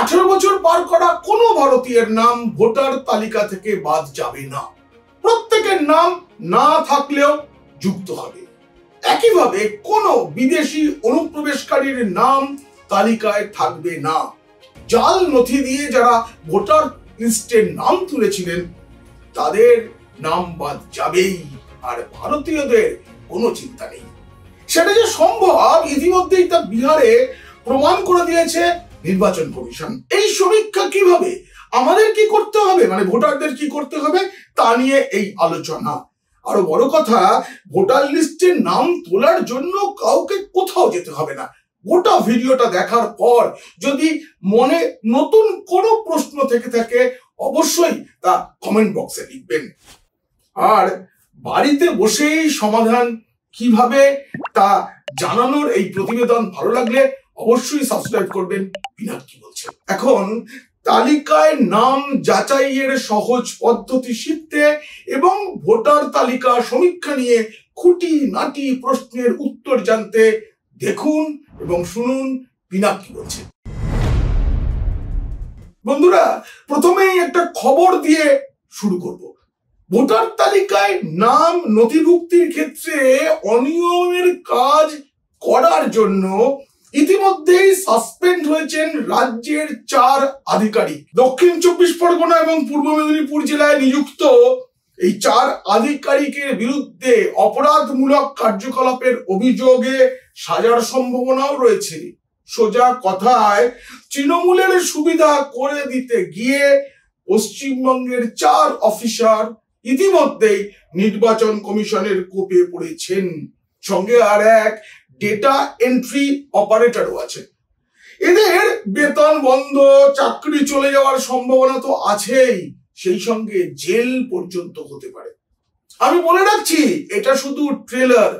18 বছর পার করা কোনো ভারতীয়ের নাম ভোটার তালিকা থেকে বাদ যাবে না। প্রত্যেকের নাম না থাকলেও যুক্ত হবে। একইভাবে কোনো বিদেশি অনুপ্রবেশকারীর নাম তালিকায় থাকবে না। জাল নথি দিয়ে যারা ভোটার লিস্টে নাম তুলেছিলেন তাদের নাম বাদ যাবেই, আর ভারতীয়দের কোনো চিন্তা নেই। সেটা যে সম্ভব ইতিমধ্যেই তা বিহারে প্রমাণ করে দিয়েছে নির্বাচন কমিশন। এই সমীক্ষা কিভাবে, আমাদের কি করতে হবে, মানে ভোটারদের কি করতে হবে তা নিয়ে এই আলোচনা। আরো বড় কথা, ভোটার লিস্টে নাম তোলার জন্য কাউকে কোথাও যেতে হবে না। গোটা ভিডিওটা দেখার পর যদি মনে নতুন কোনো প্রশ্ন থেকে থাকে অবশ্যই তা কমেন্ট বক্সে লিখবেন। আর বাড়িতে বসেই সমাধান কিভাবে তা জানানোর এই প্রতিবেদন ভালো লাগলে অবশ্যই সাবস্ক্রাইব করবেন। পিনাক কি বলছে। এখন তালিকায় নাম যাচাইয়ের সহজ পদ্ধতি শিখতে এবং ভোটার তালিকা সমীক্ষা নিয়ে খুঁটিনাটি প্রশ্নের উত্তর জানতে দেখুন এবং শুনুন পিনাক কি বলছে। বন্ধুরা, প্রথমেই একটা খবর দিয়ে শুরু করব। ভোটার তালিকায় নাম নথিভুক্তির ক্ষেত্রে অনিয়মের কাজ করার জন্য ইতিমধ্যেই সাসপেন্ড হয়েছেন রাজ্যের 4 আধিকারিক। দক্ষিণ 24 পরগনা এবং পূর্ব মেদিনীপুর জেলায় নিযুক্ত এই 4 আধিকারিকের বিরুদ্ধে অপরাধমূলক কার্যকলাপের অভিযোগে সাজার সম্ভাবনাও রয়েছে। সোজা কথায় তৃণমূলের সুবিধা করে দিতে গিয়ে পশ্চিমবঙ্গের 4 অফিসার ইতিমধ্যেই নির্বাচন কমিশনের কোপে পড়েছেন। সঙ্গে আর এক ডেটা এন্ট্রি অপারেটরও আছে। এদের বেতন বন্ধ, চাকরি চলে যাওয়ার সম্ভাবনা তো আছেই, সেই সঙ্গে জেল পর্যন্ত হতে পারে। আমি বলে রাখছি, এটা শুধু ট্রেলার,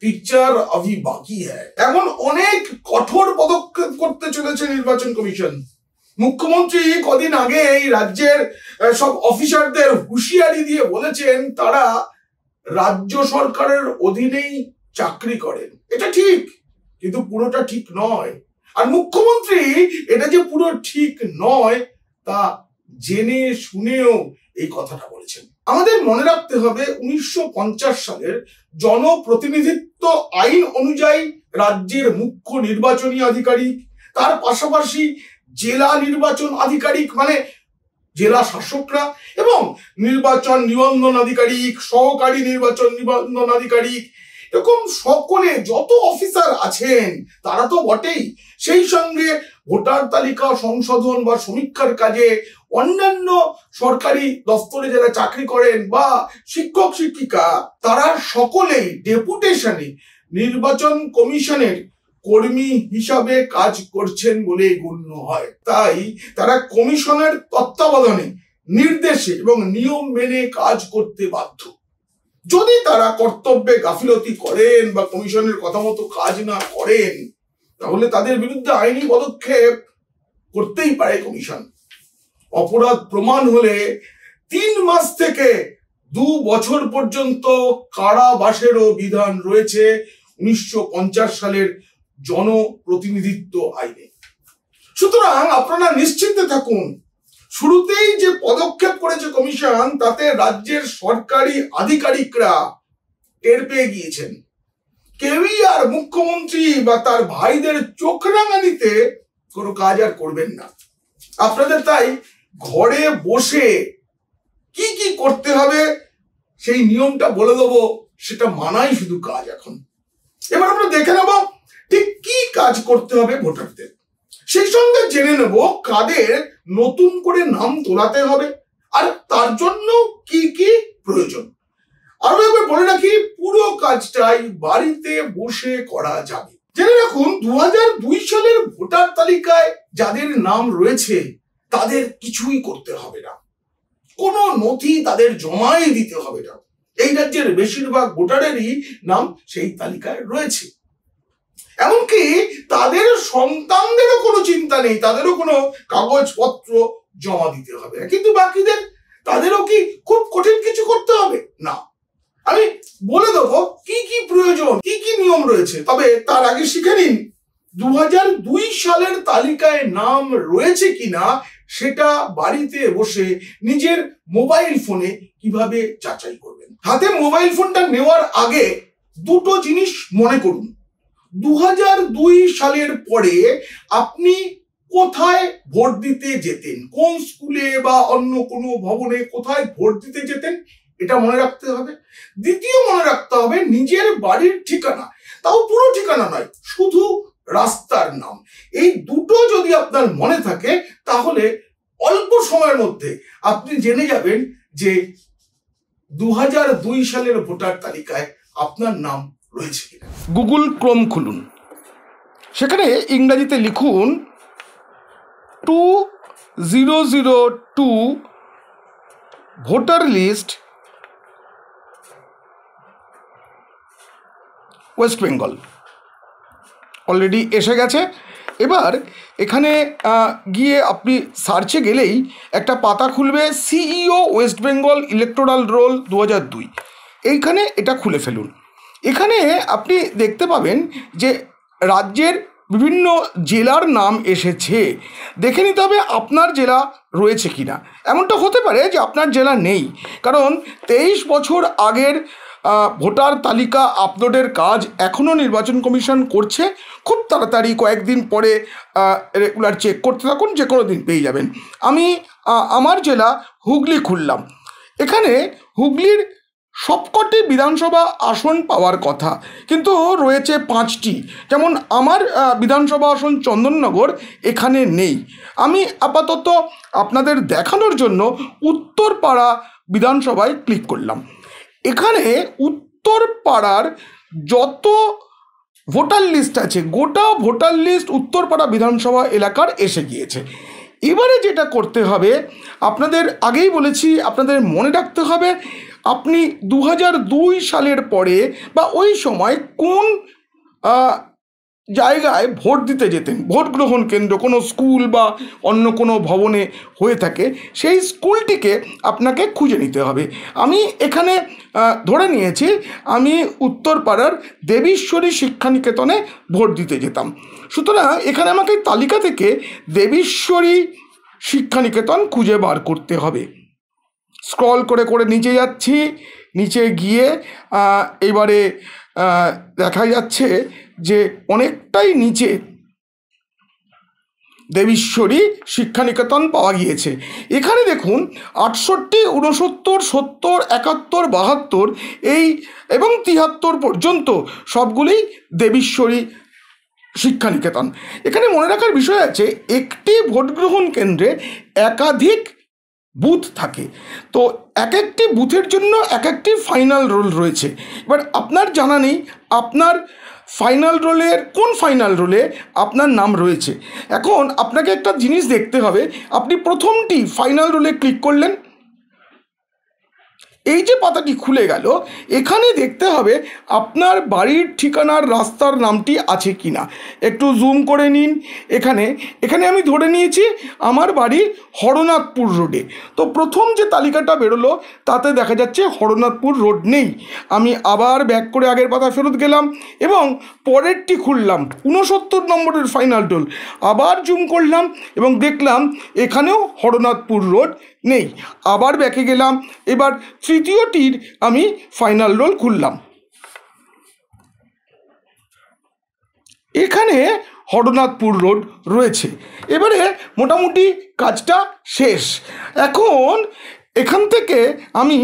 পিকচার অভি বাকি হ্যায়। এমন অনেক কঠোর পদক্ষেপ করতে চলেছে নির্বাচন কমিশন। মুখ্যমন্ত্রী কদিন আগে এই রাজ্যের সব অফিসারদের হুঁশিয়ারি দিয়ে বলেছেন তারা রাজ্য সরকারের অধীনেই চাকরি করেন। এটা ঠিক, কিন্তু পুরোটা ঠিক নয়। আর মুখ্যমন্ত্রী এটা যে পুরো ঠিক নয় তা জেনে শুনেও এই কথাটা বলেছেন। আমাদের মনে রাখতে হবে 1950 সালের জনপ্রতিনিধিত্ব আইন অনুযায়ী রাজ্যের মুখ্য নির্বাচনী আধিকারিক, তার পাশাপাশি জেলা নির্বাচন আধিকারিক মানে জেলা শাসকরা এবং নির্বাচন নিবন্ধন আধিকারিক, সহকারী নির্বাচন নিবন্ধন আধিকারিক, এরকম সকলে যত অফিসার আছেন তারা তো বটেই, সেই সঙ্গে ভোটার তালিকা সংশোধন বা সমীক্ষার কাজে অন্যান্য সরকারি দপ্তরে যারা চাকরি করেন বা শিক্ষক শিক্ষিকা, তারা সকলেই ডেপুটেশনে নির্বাচন কমিশনের কর্মী হিসাবে কাজ করছেন বলে গণ্য হয়। তাই তারা কমিশনের তত্ত্বাবধানে, নির্দেশে এবং নিয়ম মেনে কাজ করতে বাধ্য। যদি তারা কর্তব্যে গাফিলতি করেন বা কমিশনের কথা মতো কাজ না করেন তাহলে তাদের বিরুদ্ধে আইনি পদক্ষেপ করতেই পারে কমিশন। অপরাধ প্রমাণ হলে 3 মাস থেকে 2 বছর পর্যন্ত কারাবাসেরও বিধান রয়েছে 1950 সালের জনপ্রতিনিধিত্ব আইনে। সুতরাং আপনারা নিশ্চিন্তে থাকুন, শুরুতেই যে পদক্ষেপ করেছে কমিশন তাতে রাজ্যের সরকারি আধিকারিকরা টের পেয়ে গিয়েছেন। কেউই আর মুখ্যমন্ত্রী বা তার ভাইদের চোখ রাঙানিতে কোনো কাজ আর করবেন না। আপনাদের তাই ঘরে বসে কি কি করতে হবে সেই নিয়মটা বলে দেবো, সেটা মানাই শুধু কাজ। এখন এবার আমরা দেখে নেব ঠিক কি কাজ করতে হবে ভোটারদের, সেই সঙ্গে জেনে নেব কাদের নতুন করে নাম তোলাতে হবে আর তার জন্য কি কি প্রয়োজন। আরো একবার বলে রাখি, পুরো কাজটাই বাড়িতে বসে করা যাবে। জেনে রাখুন, 2002 সালের ভোটার তালিকায় যাদের নাম রয়েছে তাদের কিছুই করতে হবে না, কোনো নথি তাদের জমাই দিতে হবে না। এই রাজ্যের বেশিরভাগ ভোটারেরই নাম সেই তালিকায় রয়েছে। এমনকি তাদের সন্তানদেরও কোনো চিন্তা নেই, তাদেরও কোনো কাগজপত্র জমা দিতে হবে না। কিন্তু বাকিদের, তাদেরও কি খুব কঠিন কিছু করতে হবে না। আমি বলে দেবো কি কি প্রয়োজন, কি কি নিয়ম রয়েছে, তবে তার আগে শিখে নিন 2002 সালের তালিকায় নাম রয়েছে কিনা সেটা বাড়িতে বসে নিজের মোবাইল ফোনে কিভাবে যাচাই করবেন। হাতে মোবাইল ফোনটা নেওয়ার আগে দুটো জিনিস মনে করুন। 2002 সালের পরে আপনি কোথায় ভোট দিতে যেতেন, কোন স্কুলে বা অন্য কোনো ভবনে কোথায় ভোট দিতে যেতেন, এটা মনে রাখতে হবে। দ্বিতীয় মনে রাখতে হবে নিজের বাড়ির ঠিকানা, তাও পুরো ঠিকানা নয়, শুধু রাস্তার নাম। এই দুটো যদি আপনার মনে থাকে তাহলে অল্প সময়ের মধ্যে আপনি জেনে যাবেন যে 2002 সালের ভোটার তালিকায় আপনার নাম রয়েছে কিনা। গুগল ক্রোম খুলুন, সেখানে ইংরাজিতে লিখুন 2002 voter list West Bengal. Already এসে গেছে। এবার এখানে গিয়ে আপনি সার্চে গেলেই একটা পাতা খুলবে, CEO West Bengal electoral role 2002। এইখানে এটা খুলে ফেলুন। এখানে আপনি দেখতে পাবেন যে রাজ্যের বিভিন্ন জেলার নাম এসেছে। দেখে নিতে হবে আপনার জেলা রয়েছে কিনা। এমনটা হতে পারে যে আপনার জেলা নেই, কারণ 23 বছর আগের ভোটার তালিকা আপলোডের কাজ এখনও নির্বাচন কমিশন করছে। খুব তাড়াতাড়ি কয়েকদিন পরে রেগুলার চেক করতে থাকুন, যে কোনো দিন পেয়ে যাবেন। আমি আমার জেলা হুগলি খুললাম। এখানে হুগলির সবকটি বিধানসভা আসন পাওয়ার কথা, কিন্তু রয়েছে 5টি। যেমন আমার বিধানসভা আসন চন্দননগর এখানে নেই। আমি আপাতত আপনাদের দেখানোর জন্য উত্তরপাড়া বিধানসভায় ক্লিক করলাম। এখানে উত্তরপাড়ার যত ভোটার লিস্ট আছে, গোটা ভোটার লিস্ট উত্তরপাড়া বিধানসভা এলাকার এসে গিয়েছে। এবারে যেটা করতে হবে, আপনাদের আগেই বলেছি, আপনাদের মনে রাখতে হবে আপনি 2002 সালের পরে বা ওই সময় কোন জায়গায় ভোট দিতে যেতেন। ভোট গ্রহণ কেন্দ্র কোনো স্কুল বা অন্য কোনো ভবনে হয়ে থাকে, সেই স্কুলটিকে আপনাকে খুঁজে নিতে হবে। আমি এখানে ধরে নিয়েছি আমি উত্তরপাড়ার দেবীশ্বরী শিক্ষানিকেতনে ভোট দিতে যেতাম। সুতরাং এখানে আমাকে তালিকা থেকে দেবীশ্বরী শিক্ষানিকেতন খুঁজে বার করতে হবে। স্ক্রল করে করে নিচে যাচ্ছি, নিচে গিয়ে এবারে দেখা যাচ্ছে যে অনেকটাই নিচে দেবীশ্বরী শিক্ষানিকেতন পাওয়া গিয়েছে। এখানে দেখুন 68, 69, 70, 71, 72 এই এবং 73 পর্যন্ত সবগুলোই দেবীশ্বরী শিক্ষানিকেতন। এখানে মনে রাখার বিষয় আছে, একটি ভোট গ্রহণ কেন্দ্রে একাধিক বুথ থাকে, তো এক একটি বুথের জন্য এক একটি ফাইনাল রোল রয়েছে। এবার আপনার জানা নেই আপনার ফাইনাল রোলের কোন ফাইনাল রোলে আপনার নাম রয়েছে। এখন আপনাকে একটা জিনিস দেখতে হবে, আপনি প্রথমটি ফাইনাল রোলে ক্লিক করলেন, এই যে পাতাটি খুলে গেল, এখানে দেখতে হবে আপনার বাড়ির ঠিকানার রাস্তার নামটি আছে কি না। একটু জুম করে নিন। এখানে আমি ধরে নিয়েছি আমার বাড়ি হরনাথপুর রোডে। তো প্রথম যে তালিকাটা বেরোলো তাতে দেখা যাচ্ছে হরনাথপুর রোড নেই। আমি আবার ব্যাক করে আগের পাতা ফেরত গেলাম এবং পরেরটি খুললাম, 69 নম্বরের ফাইনাল রোল। আবার জুম করলাম এবং দেখলাম এখানেও হরনাথপুর রোড নেই। আবার ব্যাকে গেলাম, এবার তৃতীয়টির আমি ফাইনাল রোল খুললাম। এখানে হরনাথপুর রোড রয়েছে। এবারে মোটামুটি কাজটা শেষ। এখন এখান থেকে আমি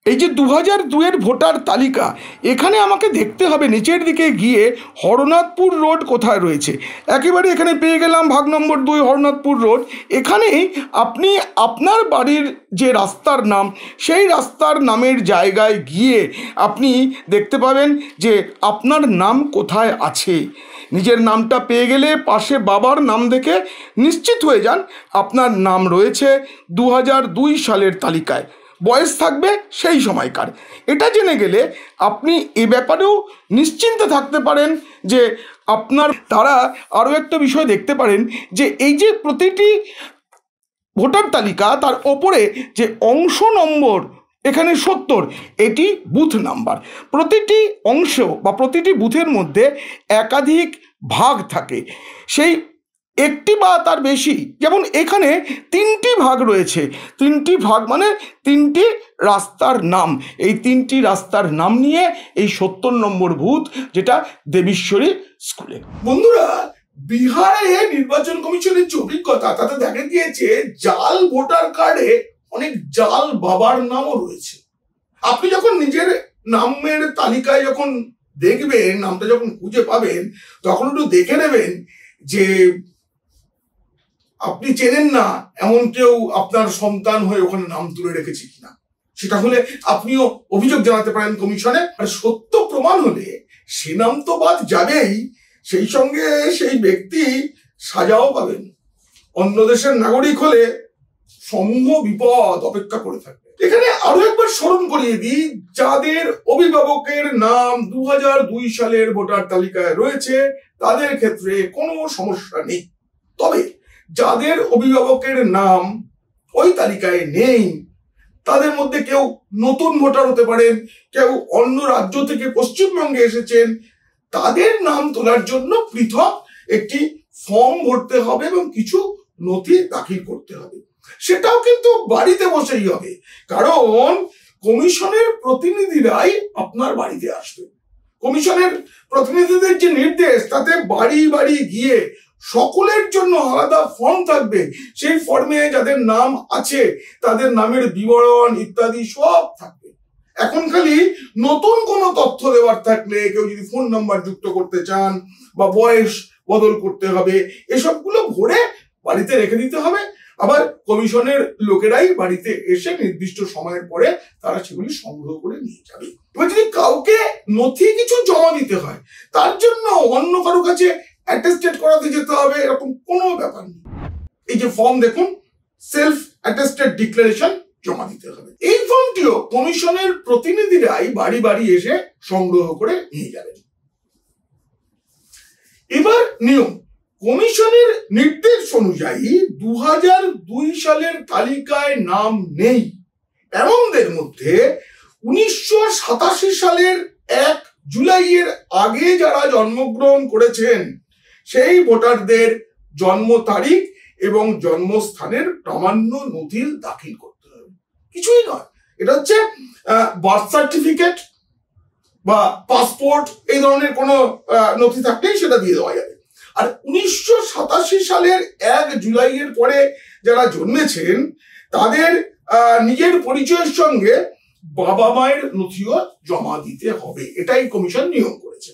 এই যে 2002-এর ভোটার তালিকা, এখানে আমাকে দেখতে হবে নিচের দিকে গিয়ে হরনাথপুর রোড কোথায় রয়েছে। একেবারে এখানে পেয়ে গেলাম ভাগ নম্বর 2 হরনাথপুর রোড। এখানেই আপনি আপনার বাড়ির যে রাস্তার নাম, সেই রাস্তার নামের জায়গায় গিয়ে আপনি দেখতে পাবেন যে আপনার নাম কোথায় আছে। নিজের নামটা পেয়ে গেলে পাশে বাবার নাম দেখে নিশ্চিত হয়ে যান আপনার নাম রয়েছে 2002 সালের তালিকায়। বয়স থাকবে সেই সময়কার। এটা জেনে গেলে আপনি এ ব্যাপারেও নিশ্চিন্তে থাকতে পারেন যে আপনার দ্বারা আরও একটা বিষয় দেখতে পারেন যে এই যে প্রতিটি ভোটার তালিকা তার ওপরে যে অংশ নম্বর এখানে 70, এটি বুথ নাম্বার। প্রতিটি অংশ বা প্রতিটি বুথের মধ্যে একাধিক ভাগ থাকে, সেই একটি বা তার বেশি, যেমন এখানে 3টি ভাগ রয়েছে। 3টি ভাগ মানে 3টি রাস্তার নাম। এই 3টি রাস্তার নাম নিয়ে এই 70 নম্বর বুথ, যেটা দেবীশ্বরী স্কুলে। বন্ধুরা, বিহারে নির্বাচন কমিশনের যে অভিজ্ঞতা, তাতে দেখা গিয়েছে জাল ভোটার কার্ডে অনেক জাল বাবার নামও রয়েছে। আপনি যখন নিজের নামের তালিকায় যখন দেখবেন, নামটা যখন খুঁজে পাবেন, তখন একটু দেখে নেবেন যে আপনি চেনেন না এমন কেউ আপনার সন্তান হয়ে ওখানে নাম তুলে রেখেছে কিনা। সেটা হলে আপনিও অভিযোগ জানাতে পারেন কমিশনে। আর সত্য প্রমাণ হলে সে নাম তো বাদ যাবেই, সেই সঙ্গে সেই ব্যক্তি সাজাও পাবেন। অন্য দেশের নাগরিক হলে সমূহ বিপদ অপেক্ষা করে থাকবে। এখানে আরো একবার স্মরণ করিয়ে দিই, যাদের অভিভাবকের নাম 2002 সালের ভোটার তালিকায় রয়েছে তাদের ক্ষেত্রে কোনো সমস্যা নেই। তবে যাদের অভিভাবকের নাম ওই তালিকায় নেই, তাদের মধ্যে কেউ নতুন ভোটার হতে পারেন, কেউ অন্য রাজ্য থেকে পশ্চিমবঙ্গে এসেছেন, তাদের নাম তোলার জন্য পৃথক একটি ফর্ম ভরতে হবে এবং কিছু নথি দাখিল করতে হবে। সেটাও কিন্তু বাড়িতে বসেই হবে, কারণ কমিশনের প্রতিনিধিরাই আপনার বাড়িতে আসবে। কমিশনের প্রতিনিধিদের যে নির্দেশ, তাতে বাড়ি বাড়ি গিয়ে সকলের জন্য আলাদা ফর্ম থাকবে। সেই ফর্মে যাদের নাম আছে তাদের নামের বিবরণ ইত্যাদি সব থাকবে। এখন খালি নতুন কোনো তথ্য দেওয়ার থাকলে, কেউ যদি ফোন নাম্বার যুক্ত করতে চান বা বয়স বদল করতে হবে, এসবগুলো ভরে বাড়িতে রেখে দিতে হবে। আবার কমিশনের লোকেরাই বাড়িতে এসে নির্দিষ্ট সময়ের পরে তারা সেগুলি সংগ্রহ করে নিয়ে যাবে। এবার যদি কাউকে নথি কিছু জমা দিতে হয়, তার জন্য অন্য কারো কাছে অ্যাটেস্টেড করাতে যেতে হবে, এরকম কোনো ব্যাপার নেই। এই যে ফর্ম দেখুন, সেলফ অ্যাটেস্টেড ডিক্লারেশন জমা দিতে হবে। এই ফর্মটিও কমিশনের প্রতিনিধিরাই বাড়ি বাড়ি এসে সংগ্রহ করে নিয়ে যাবেন। এবার নিয়ম, কমিশনের নির্দেশ অনুযায়ী 2002 সালের তালিকায় নাম নেই এমনদের মধ্যে 1987 সালের 1 জুলাইয়ের আগে যারা জন্মগ্রহণ করেছেন সেই ভোটারদের জন্ম তারিখ এবং জন্মস্থানের প্রামাণ্য নথি দাখিল করতে হবে। কিছুই নয়, এটা হচ্ছে বার্থ সার্টিফিকেট বা পাসপোর্ট, এই ধরনের কোনো নথি থাকলেই সেটা দিয়ে দেওয়া যাবে। আর 1987 সালের 1 জুলাইয়ের পরে যারা জন্মেছেন তাদের নিজের পরিচয়ের সঙ্গে বাবা মায়ের নথিও জমা দিতে হবে, এটাই কমিশন নিয়ম করেছে।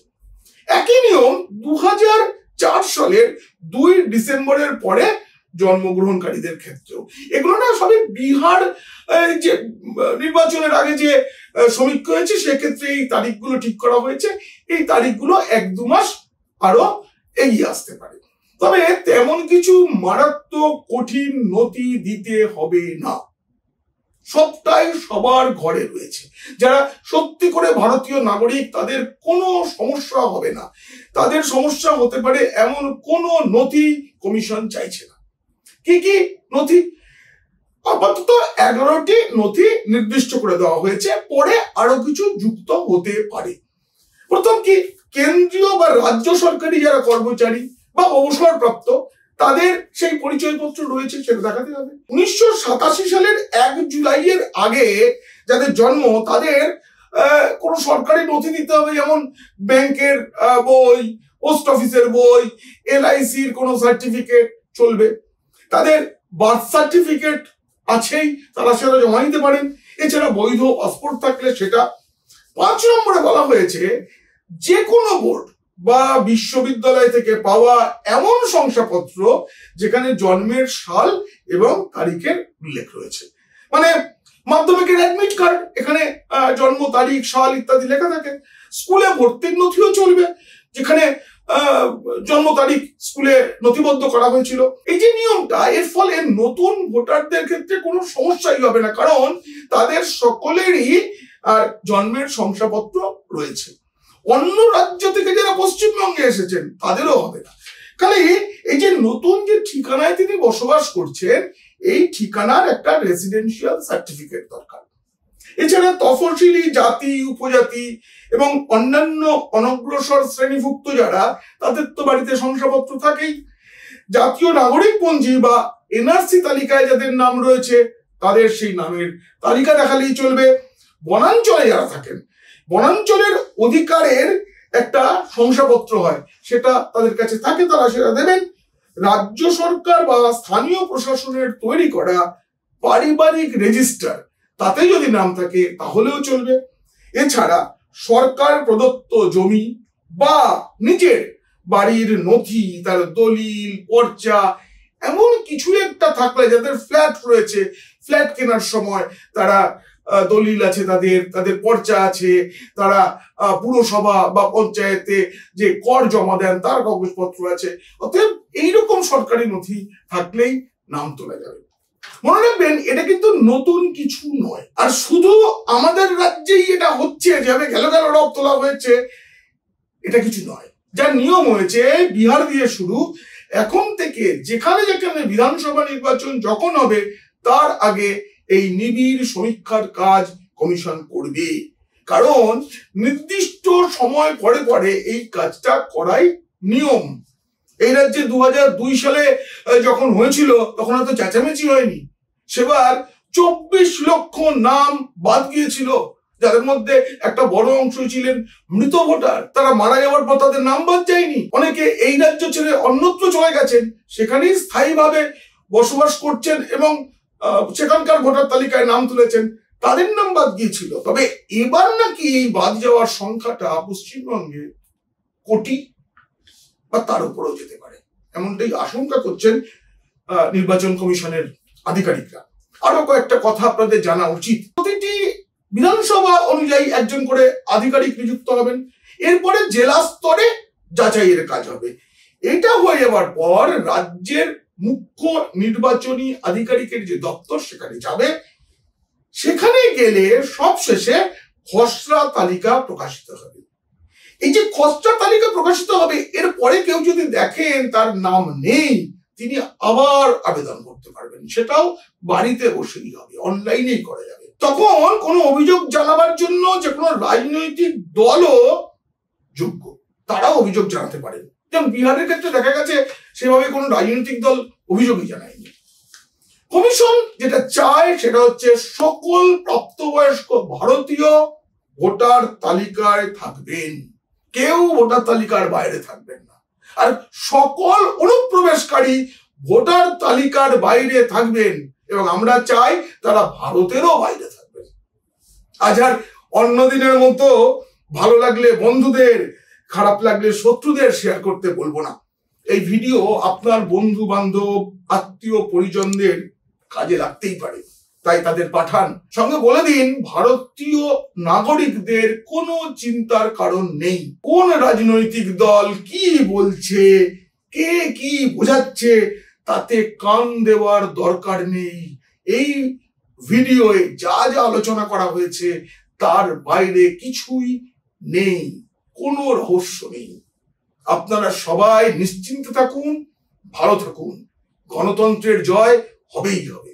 একই নিয়ম 2004 সালের 2 ডিসেম্বরের পরে জন্মগ্রহণকারীদের ক্ষেত্রেও। এগুলো না সবই বিহার যে নির্বাচনের আগে যে সমীক্ষা হয়েছে সেক্ষেত্রে এই তারিখগুলো ঠিক করা হয়েছে। এই তারিখগুলো 1-2 মাস আরো এগিয়ে আসতে পারে। তবে তেমন কিছু মারাত্মক কঠিন নথি দিতে হবে না, সবটাই সবার ঘরে রয়েছে। যারা সত্যি করে ভারতীয় নাগরিক তাদের কোনো সমস্যা হবে না। তাদের সমস্যা হতে পারে এমন কোনো নথি কমিশন চাইছে না। কি কি নথি? আপাতত 11টি নথি নির্দিষ্ট করে দেওয়া হয়েছে, পরে আরো কিছু যুক্ত হতে পারে। প্রথম কি, কেন্দ্রীয় বা রাজ্য সরকারি যারা কর্মচারী বা অবসরপ্রাপ্ত তাদের সেই পরিচয়পত্র রয়েছে, সেটা দেখাতে হবে। 1987 সালের 1 জুলাইয়ের আগে যাদের জন্ম তাদের কোনো সরকারি নথি দিতে হবে, যেমন ব্যাংকের বই, পোস্ট অফিসের বই, LICর কোনো সার্টিফিকেট চলবে। তাদের বার্থ সার্টিফিকেট আছেই, তারা সেটা জমা দিতে পারেন। এছাড়া বৈধ পাসপোর্ট থাকলে সেটা। 5 নম্বরে বলা হয়েছে যে কোনো বোর্ড বা বিশ্ববিদ্যালয় থেকে পাওয়া এমন শংসাপত্র যেখানে জন্মের সাল এবং তারিখের উল্লেখ রয়েছে। মানে মাধ্যমিকের অ্যাডমিট কার্ড, এখানে জন্ম তারিখ, সাল ইত্যাদি লেখা থাকে। স্কুলে ভর্তির নথিও চলবে, যেখানে জন্ম তারিখ স্কুলে নথিবদ্ধ করা হয়েছিল। এই যে নিয়মটা, এর ফলে নতুন ভোটারদের ক্ষেত্রে কোনো সমস্যাই হবে না, কারণ তাদের সকলেরই জন্মের শংসাপত্র রয়েছে। অন্য রাজ্য থেকে যারা পশ্চিমবঙ্গে এসেছেন তাদেরও হবে না। খালি এই যে নতুন যে ঠিকানায় তিনি বসবাস করছেন, এই ঠিকানার একটা রেসিডেন্সিয়াল সার্টিফিকেট দরকার। এছাড়া তফসিলি জাতি, উপজাতি এবং অন্যান্য অনগ্রসর শ্রেণীভুক্ত যারা, তাদের তো বাড়িতে শংসাপত্র থাকেই। জাতীয় নাগরিক পঞ্জি বা এনআরসি তালিকায় যাদের নাম রয়েছে তাদের সেই নামের তালিকা দেখালেই চলবে। বনাঞ্চলে যারা থাকেন, বনাঞ্চলের অধিকারের একটা শংসাপত্র হয়, সেটা তাদের কাছে থাকে, তারা সেটা দেবেন। রাজ্য সরকার বা স্থানীয় প্রশাসনের তৈরি করা পারিবারিক রেজিস্টার, তাতে যদি নাম থাকে তাহলেও চলবে। এছাড়া সরকার প্রদত্ত জমি বা নিজের বাড়ির নথি, তার দলিল, পর্চা, এমন কিছু একটা থাকলে, যাদের ফ্ল্যাট রয়েছে, ফ্ল্যাট কেনার সময় তারা দলিল আছে, তাদের পর্চা আছে, তারা পুরসভা বা পঞ্চায়েতে যে কর জমা দেন তার কাগজপত্র আছে, অতএব এইরকম সরকারি নথি থাকলেই নাম তোলা যাবে। মনে রাখবেন, এটা কিন্তু নতুন কিছু নয়, আর শুধু আমাদের রাজ্যেই এটা হচ্ছে, যেভাবে গেল রব তোলা হয়েছে, এটা কিছু নয়। যা নিয়ম হয়েছে বিহার দিয়ে শুরু, এখন থেকে যেখানে যেখানে বিধানসভা নির্বাচন যখন হবে তার আগে এই নিবিড় সমীক্ষার কাজ কমিশন করবে, কারণ নির্দিষ্ট সময় পরে পরে এই কাজটা করাই নিয়ম। এই রাজ্যে 2002 সালে যখন হয়েছিল তখন এত চেঁচামেচি হয়নি, সেবার 24 লক্ষ নাম বাদ গিয়েছিল, যাদের মধ্যে একটা বড় অংশ ছিলেন মৃত ভোটার, তারা মারা যাওয়ার পর তাদের নাম বাদ যায়নি। অনেকে এই রাজ্য ছেড়ে অন্যত্র চলে গেছেন, সেখানেই স্থায়ীভাবে বসবাস করছেন এবং সেখানকার ভোটার তালিকায় নাম তুলেছেন, তাদের নাম বাদ গিয়েছিল। তবে এবার নাকি এই বাদ যাওয়ার সংখ্যাটা পশ্চিমবঙ্গে কোটি বা তার উপরেও যেতে পারে, এমনটাই আশঙ্কা করছেন নির্বাচন কমিশনের আধিকারিকরা। আরো কয়েকটা কথা আপনাদের জানা উচিত। প্রতিটি বিধানসভা অনুযায়ী একজন করে আধিকারিক নিযুক্ত হবেন, এরপরে জেলা স্তরে যাচাইয়ের কাজ হবে। এটা হয়ে যাওয়ার পর রাজ্যের মুখ্য নির্বাচনী আধিকারিকের যে দপ্তর সেখানে যাবে, সেখানে গেলে সবশেষে খসড়া তালিকা প্রকাশিত হবে। এই যে খসড়া তালিকা প্রকাশিত হবে, এরপরে কেউ যদি দেখেন তার নাম নেই, তিনি আবার আবেদন করতে পারবেন, সেটাও বাড়িতে বসেই হবে, অনলাইনেই করা যাবে। তখন কোনো অভিযোগ জানাবার জন্য যে কোনো রাজনৈতিক দলও যোগ্য, তারাও অভিযোগ জানাতে পারেন। যেমন বিহারের ক্ষেত্রে দেখা গেছে সেভাবে কোনো রাজনৈতিক দল অভিযোগই জানায়নি। কমিশন যেটা চায় সেটা হচ্ছে সকল প্রাপ্তবয়স্ক ভারতীয় ভোটার তালিকায় থাকবেন, কেউ ভোটার তালিকার বাইরে থাকবেন না, আর সকল অনুপ্রবেশকারী ভোটার তালিকার বাইরে থাকবেন, এবং আমরা চাই তারা ভারতেরও বাইরে থাকবেন। আজ আর অন্য দিনের মতো ভালো লাগলে বন্ধুদের, খারাপ লাগলে শত্রুদের শেয়ার করতে বলবো না। এই ভিডিও আপনার বন্ধু বান্ধব, আত্মীয় পরিজনদের কাজে লাগতেই পারে, তাই তাদের পাঠান। সঙ্গে বলে দিন, ভারতীয় নাগরিকদের কোনো চিন্তার কারণ নেই। কোন রাজনৈতিক দল কি বলছে, কে কি বোঝাচ্ছে, তাতে কান দেওয়ার দরকার নেই। এই ভিডিওয়ে যা যা আলোচনা করা হয়েছে তার বাইরে কিছুই নেই, কোনো রহস্য নেই। আপনারা সবাই নিশ্চিন্ত থাকুন, ভালো থাকুন, গণতন্ত্রের জয় হবেই হবে।